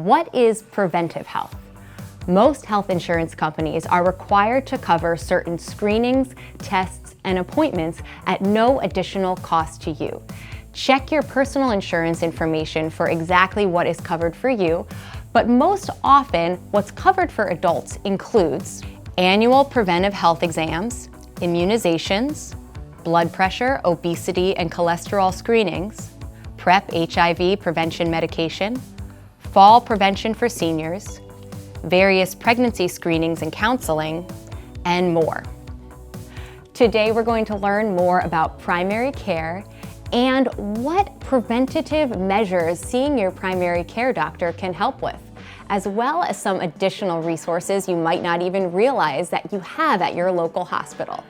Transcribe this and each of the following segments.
What is preventive health? Most health insurance companies are required to cover certain screenings, tests, and appointments at no additional cost to you. Check your personal insurance information for exactly what is covered for you, but most often what's covered for adults includes annual preventive health exams, immunizations, blood pressure, obesity, and cholesterol screenings, PrEP HIV prevention medication, fall prevention for seniors, various pregnancy screenings and counseling, and more. Today we're going to learn more about primary care and what preventative measures seeing your primary care doctor can help with, as well as some additional resources you might not even realize that you have at your local hospital.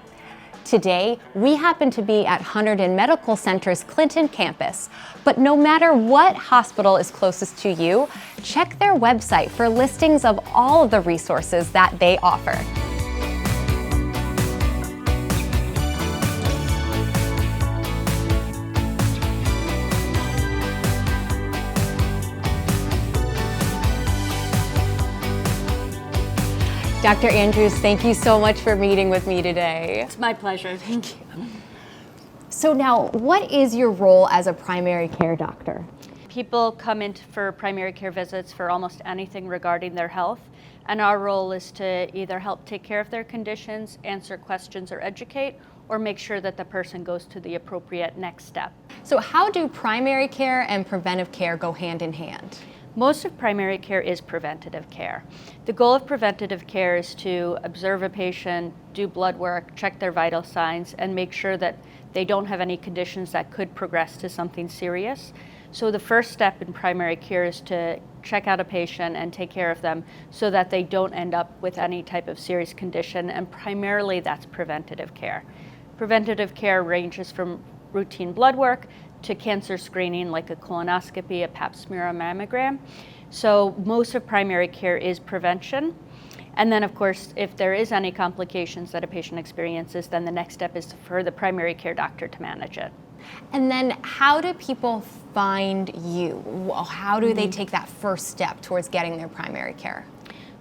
Today, we happen to be at Hunterdon Medical Center's Clinton campus, but no matter what hospital is closest to you, check their website for listings of all of the resources that they offer. Dr. Andrews, thank you so much for meeting with me today. It's my pleasure, thank you. So now, what is your role as a primary care doctor? People come in for primary care visits for almost anything regarding their health, and our role is to either help take care of their conditions, answer questions or educate, or make sure that the person goes to the appropriate next step. So how do primary care and preventive care go hand in hand? Most of primary care is preventative care. The goal of preventative care is to observe a patient, do blood work, check their vital signs, and make sure that they don't have any conditions that could progress to something serious. So the first step in primary care is to check out a patient and take care of them so that they don't end up with any type of serious condition, and primarily that's preventative care. Preventative care ranges from routine blood work to cancer screening like a colonoscopy, a pap smear, a mammogram. So most of primary care is prevention. And then of course, if there is any complications that a patient experiences, then the next step is for the primary care doctor to manage it. And then how do people find you? How do they take that first step towards getting their primary care?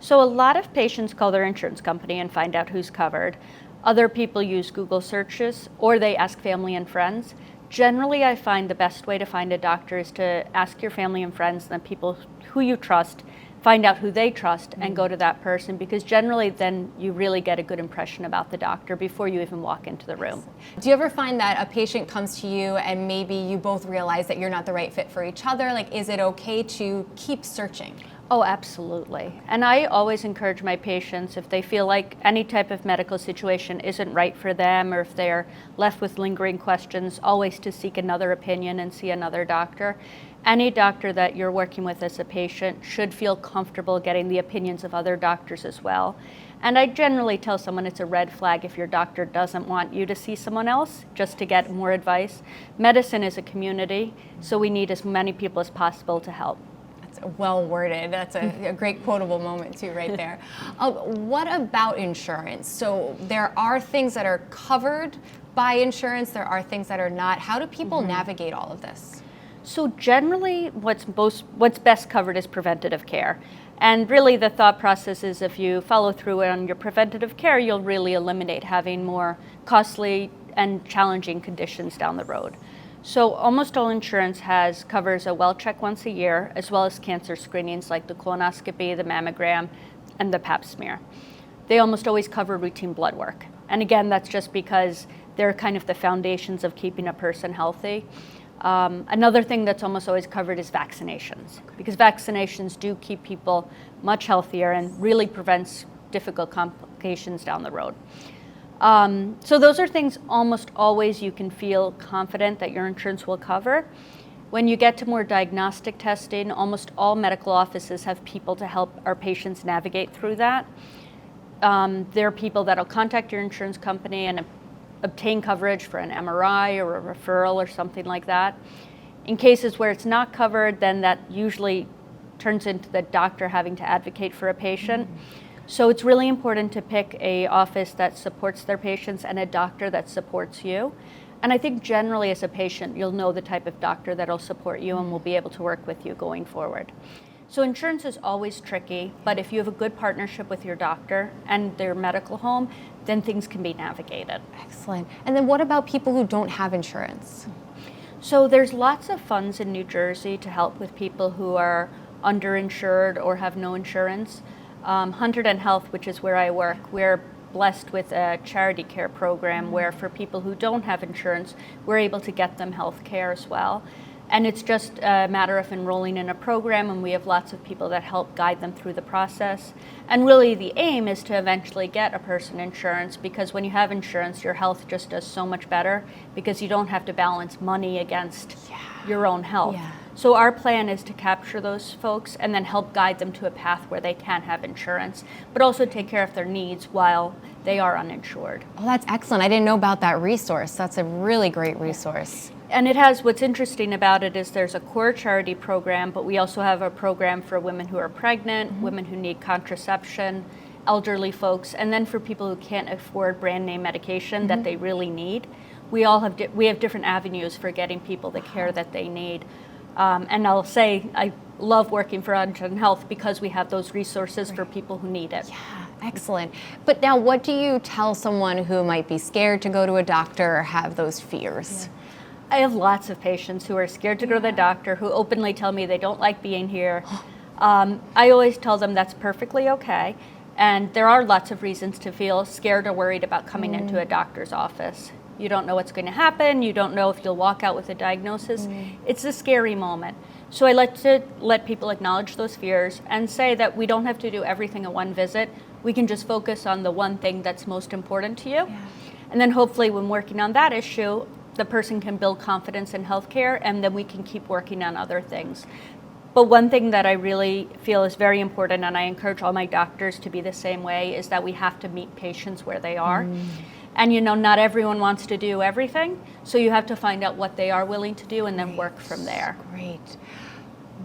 So a lot of patients call their insurance company and find out who's covered. Other people use Google searches or they ask family and friends. Generally, I find the best way to find a doctor is to ask your family and friends and the people who you trust, find out who they trust, and go to that person, because generally then you really get a good impression about the doctor before you even walk into the room. Do you ever find that a patient comes to you and maybe you both realize that you're not the right fit for each other? Like, is it okay to keep searching? Oh, absolutely. And I always encourage my patients, if they feel like any type of medical situation isn't right for them, or if they're left with lingering questions, always to seek another opinion and see another doctor. Any doctor that you're working with as a patient should feel comfortable getting the opinions of other doctors as well. And I generally tell someone it's a red flag if your doctor doesn't want you to see someone else just to get more advice. Medicine is a community, so we need as many people as possible to help. Well worded. That's a great quotable moment too, right there. What about insurance? So there are things that are covered by insurance, there are things that are not. How do people navigate all of this? So generally, what's best covered is preventative care. And really the thought process is if you follow through on your preventative care, you'll really eliminate having more costly and challenging conditions down the road. So almost all insurance covers a well check once a year, as well as cancer screenings like the colonoscopy, the mammogram, and the pap smear. They almost always cover routine blood work. And again, that's just because they're kind of the foundations of keeping a person healthy. Another thing that's almost always covered is vaccinations, because vaccinations do keep people much healthier and really prevents difficult complications down the road. So those are things almost always you can feel confident that your insurance will cover. When you get to more diagnostic testing, almost all medical offices have people to help our patients navigate through that. There are people that'll contact your insurance company and obtain coverage for an MRI or a referral or something like that. In cases where it's not covered, then that usually turns into the doctor having to advocate for a patient. So it's really important to pick an office that supports their patients and a doctor that supports you. And I think generally as a patient, you'll know the type of doctor that'll support you and will be able to work with you going forward. So insurance is always tricky, but if you have a good partnership with your doctor and their medical home, then things can be navigated. Excellent. And then what about people who don't have insurance? So there's lots of funds in New Jersey to help with people who are underinsured or have no insurance. Hunterdon and Health, which is where I work, we're blessed with a charity care program where for people who don't have insurance, we're able to get them health care as well. And it's just a matter of enrolling in a program, and we have lots of people that help guide them through the process. And really the aim is to eventually get a person insurance, because when you have insurance, your health just does so much better because you don't have to balance money against your own health. Yeah. So our plan is to capture those folks and then help guide them to a path where they can have insurance, but also take care of their needs while they are uninsured. Oh, that's excellent. I didn't know about that resource. That's a really great resource. And it has, what's interesting about it is there's a core charity program, but we also have a program for women who are pregnant, women who need contraception, elderly folks, and then for people who can't afford brand name medication that they really need. We have different avenues for getting people the care that they need. And I'll say I love working for Hunterdon Health because we have those resources for people who need it. Yeah, excellent. But now what do you tell someone who might be scared to go to a doctor or have those fears? I have lots of patients who are scared to go to the doctor, who openly tell me they don't like being here. I always tell them that's perfectly okay. And there are lots of reasons to feel scared or worried about coming into a doctor's office. You don't know what's going to happen. You don't know if you'll walk out with a diagnosis. It's a scary moment. So I like to let people acknowledge those fears and say that we don't have to do everything in one visit. We can just focus on the one thing that's most important to you. Yeah. And then hopefully when working on that issue, the person can build confidence in healthcare, and then we can keep working on other things. But one thing that I really feel is very important, and I encourage all my doctors to be the same way, is that we have to meet patients where they are. And not everyone wants to do everything, so you have to find out what they are willing to do and then work from there. Great.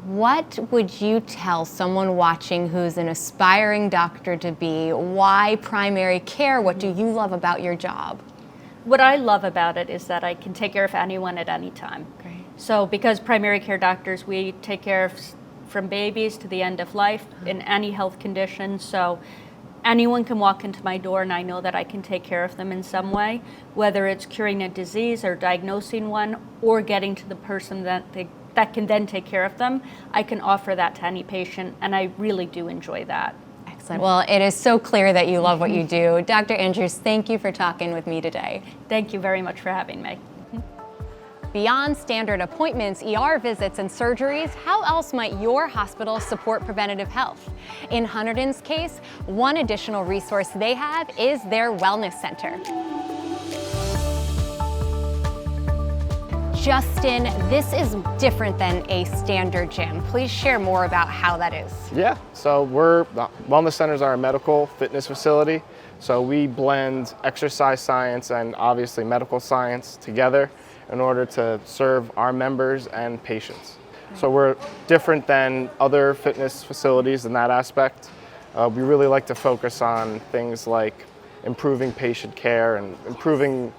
What would you tell someone watching who's an aspiring doctor to be? Why primary care? What do you love about your job? What I love about it is that I can take care of anyone at any time. Great. So because primary care doctors, we take care of from babies to the end of life in any health condition. So anyone can walk into my door and I know that I can take care of them in some way, whether it's curing a disease or diagnosing one or getting to the person that can then take care of them. I can offer that to any patient, and I really do enjoy that. Excellent. Well, it is so clear that you love what you do. Dr. Andrews, thank you for talking with me today. Thank you very much for having me. Beyond standard appointments, ER visits, and surgeries, how else might your hospital support preventative health? In Hunterdon's case, one additional resource they have is their wellness center. Justin, this is different than a standard gym. Please share more about how that is. Yeah, so the wellness centers are a medical fitness facility. So we blend exercise science and obviously medical science together in order to serve our members and patients. So we're different than other fitness facilities in that aspect. We really like to focus on things like improving patient care and improving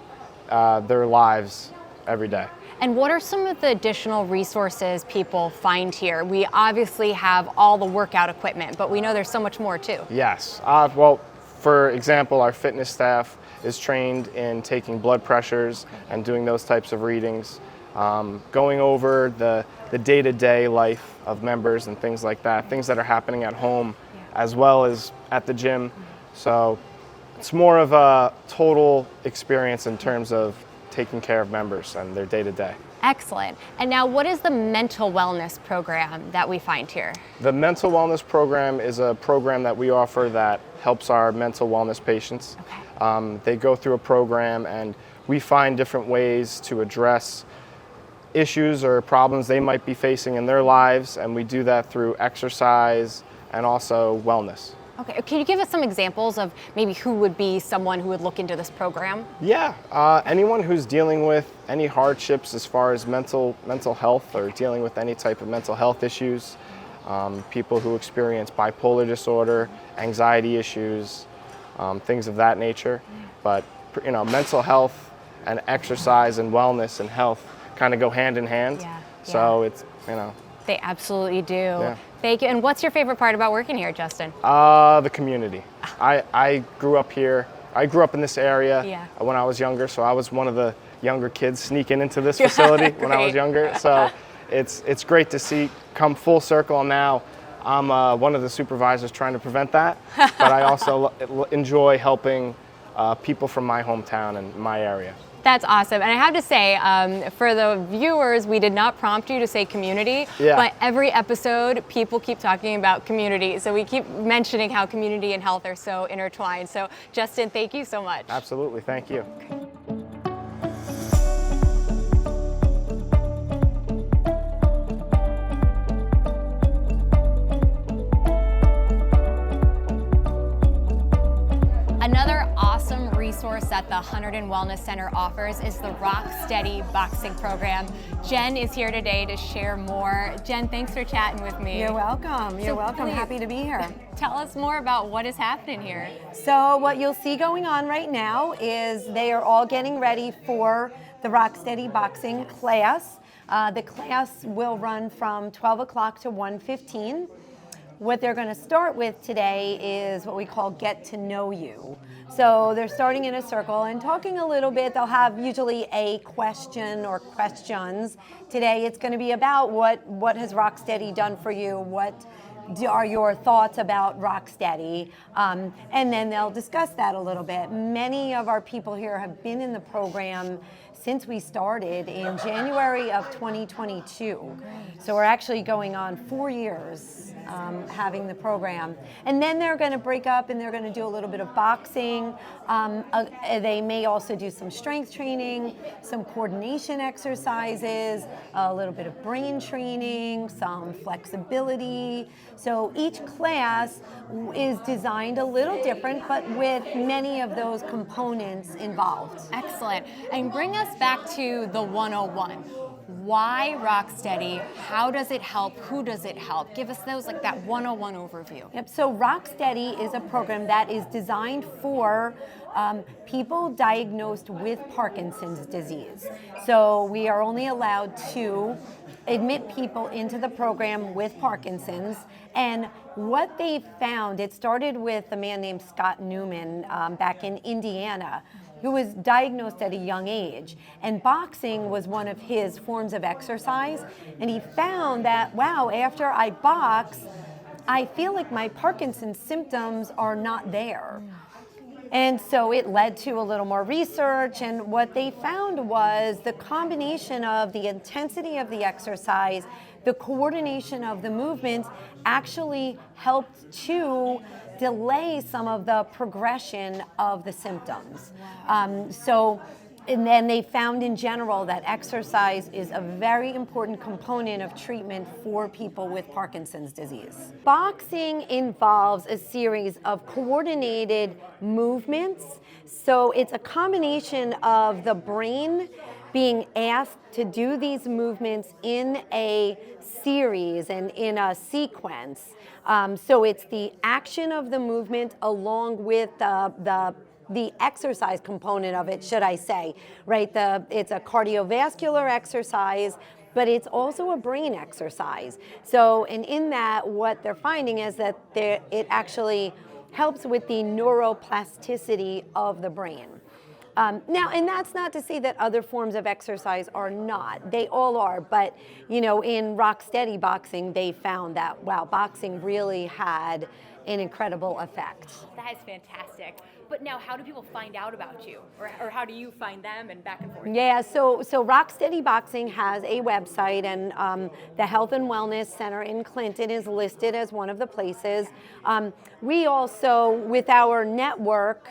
their lives every day. And what are some of the additional resources people find here? We obviously have all the workout equipment, but we know there's so much more too. Yes. Well, for example, our fitness staff is trained in taking blood pressures and doing those types of readings, going over the day-to-day life of members and things like that, things that are happening at home as well as at the gym. So it's more of a total experience in terms of taking care of members and their day-to-day. Excellent. And now what is the mental wellness program that we find here? The mental wellness program is a program that we offer that helps our mental wellness patients. Okay. They go through a program and we find different ways to address issues or problems they might be facing in their lives, and we do that through exercise and also wellness. Okay, can you give us some examples of maybe who would be someone who would look into this program? Yeah, anyone who's dealing with any hardships as far as mental health or dealing with any type of mental health issues, people who experience bipolar disorder, anxiety issues, things of that nature. But mental health and exercise and wellness and health kind of go hand in hand. Yeah. So it's They absolutely do. Yeah. Thank you. And what's your favorite part about working here, Justin? The community. I grew up here. I grew up in this area when I was younger, so I was one of the younger kids sneaking into this facility when I was younger. So it's great to see come full circle, and now I'm one of the supervisors trying to prevent that. But I also enjoy helping people from my hometown and my area. That's awesome. And I have to say, for the viewers, we did not prompt you to say community, but every episode, people keep talking about community. So we keep mentioning how community and health are so intertwined. So Justin, thank you so much. Absolutely, thank you. Another awesome resource that the Hunterdon Wellness Center offers is the Rock Steady Boxing Program. Jen is here today to share more. Jen, thanks for chatting with me. You're welcome. You're welcome. Please, happy to be here. Tell us more about what is happening here. So what you'll see going on right now is they are all getting ready for the Rock Steady Boxing class. The class will run from 12 o'clock to 1:15. What they're going to start with today is what we call get to know you. So they're starting in a circle and talking a little bit. They'll have usually a question or questions. Today it's going to be about what has Rock Steady done for you? What are your thoughts about Rock Steady? And then they'll discuss that a little bit. Many of our people here have been in the program since we started in January of 2022. So we're actually going on 4 years having the program. And then they're going to break up and they're going to do a little bit of boxing. They may also do some strength training, some coordination exercises, a little bit of brain training, some flexibility. So each class is designed a little different, but with many of those components involved. Excellent. And bring us back to the 101. Why Rock Steady? How does it help? Who does it help? Give us those, like that 101 overview. Yep. So Rock Steady is a program that is designed for people diagnosed with Parkinson's disease. So we are only allowed to admit people into the program with Parkinson's. And what they found, it started with a man named Scott Newman back in Indiana, who was diagnosed at a young age. And boxing was one of his forms of exercise. And he found that, wow, after I box, I feel like my Parkinson's symptoms are not there. And so it led to a little more research, and what they found was the combination of the intensity of the exercise, the coordination of the movements actually helped to delay some of the progression of the symptoms. And then they found in general that exercise is a very important component of treatment for people with Parkinson's disease. Boxing involves a series of coordinated movements. So it's a combination of the brain being asked to do these movements in a series and in a sequence. So it's the action of the movement along with the exercise component of it, should I say, right? It's a cardiovascular exercise, but it's also a brain exercise. So, and in that, what they're finding is that it actually helps with the neuroplasticity of the brain. Now, and that's not to say that other forms of exercise are not. They all are, but in Rock Steady Boxing, they found that, wow, boxing really had an incredible effect. That is fantastic. But now, how do people find out about you? Or how do you find them, and back and forth? Yeah, so Rock Steady Boxing has a website, and the Health and Wellness Center in Clinton is listed as one of the places. We also, with our network,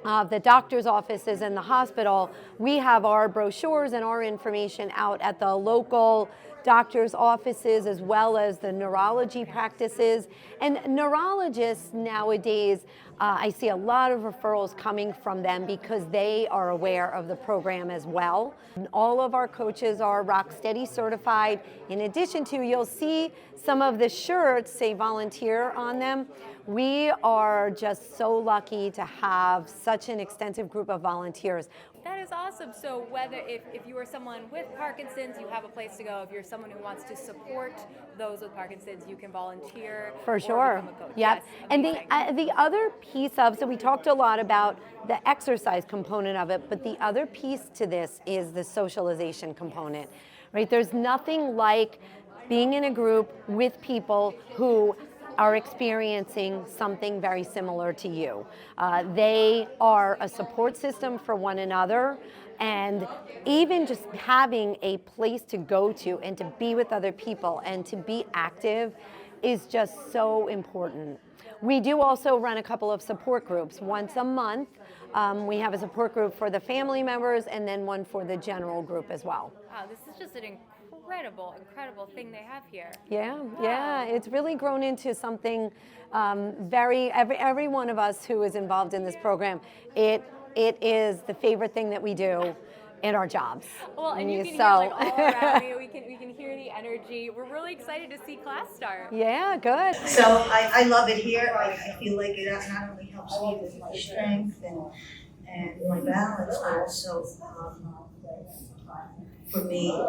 the doctor's offices and the hospital, we have our brochures and our information out at the local doctor's offices as well as the neurology practices. And neurologists nowadays, I see a lot of referrals coming from them because they are aware of the program as well. All of our coaches are Rock Steady certified. In addition to, you'll see some of the shirts say volunteer on them. We are just so lucky to have such an extensive group of volunteers. That is awesome. So whether if you are someone with Parkinson's, you have a place to go. If you're someone who wants to support those with Parkinson's, you can volunteer. For or sure. become a coach. Yep. Yes, And amazing. the other piece of, so we talked a lot about the exercise component of it, but the other piece to this is the socialization component, right? There's nothing like being in a group with people who are experiencing something very similar to you. They are a support system for one another, and even just having a place to go to and to be with other people and to be active is just so important. We do also run a couple of support groups once a month. We have a support group for the family members and then one for the general group as well. Wow, this is just an incredible thing they have here. Yeah, it's really grown into something every one of us who is involved in this program, it is the favorite thing that we do in our jobs. Well, and you can hear like all around you. We can hear the energy. We're really excited to see class start. Yeah, good. So I love it here. I feel like it not only helps me with my strength and my balance, but also for me,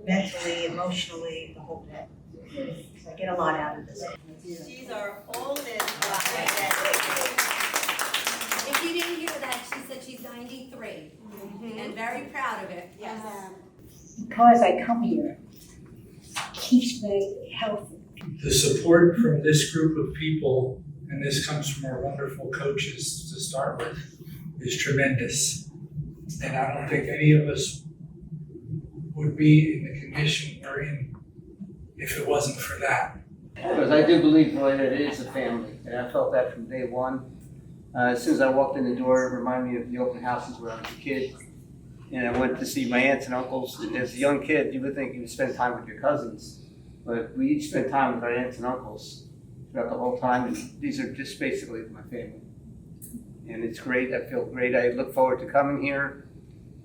mentally, emotionally, the whole bit. So I get a lot out of this. She's our oldest one. If you didn't hear that, she said she's 93 and very proud of it. Yes. Because I come here, it keeps me healthy. The support from this group of people, and this comes from our wonderful coaches to start with, is tremendous. And I don't think any of us would be in the condition we're in if it wasn't for that. Because I do believe that it is a family, and I felt that from day one. As soon as I walked in the door, it reminded me of the open houses when I was a kid. And I went to see my aunts and uncles. As a young kid, you would think you would spend time with your cousins, but we each spent time with our aunts and uncles throughout the whole time, and these are just basically my family. And it's great, I feel great, I look forward to coming here,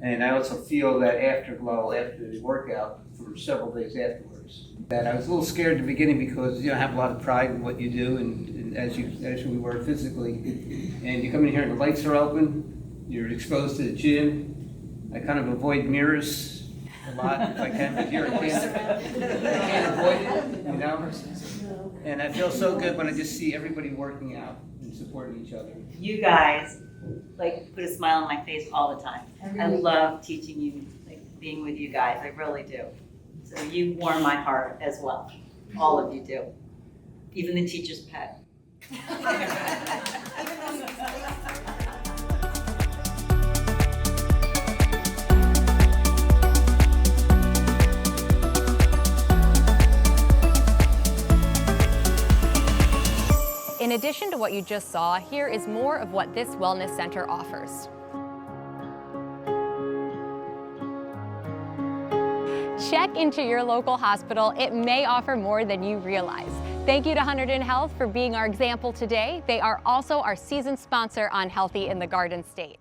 and I also feel that afterglow after the workout for several days afterwards. That I was a little scared at the beginning because you have a lot of pride in what you do, and as we were physically, and you come in here and the lights are open, you're exposed to the gym. I kind of avoid mirrors a lot if I can, but here I can't avoid it, you know? And I feel so good when I just see everybody working out and supporting each other. You guys like put a smile on my face all the time. I love teaching you, like being with you guys. I really do. So you warm my heart as well. All of you do. Even the teacher's pet. In addition to what you just saw, here is more of what this wellness center offers. Check into your local hospital. It may offer more than you realize. Thank you to Hunterdon Health for being our example today. They are also our season sponsor on Healthy in the Garden State.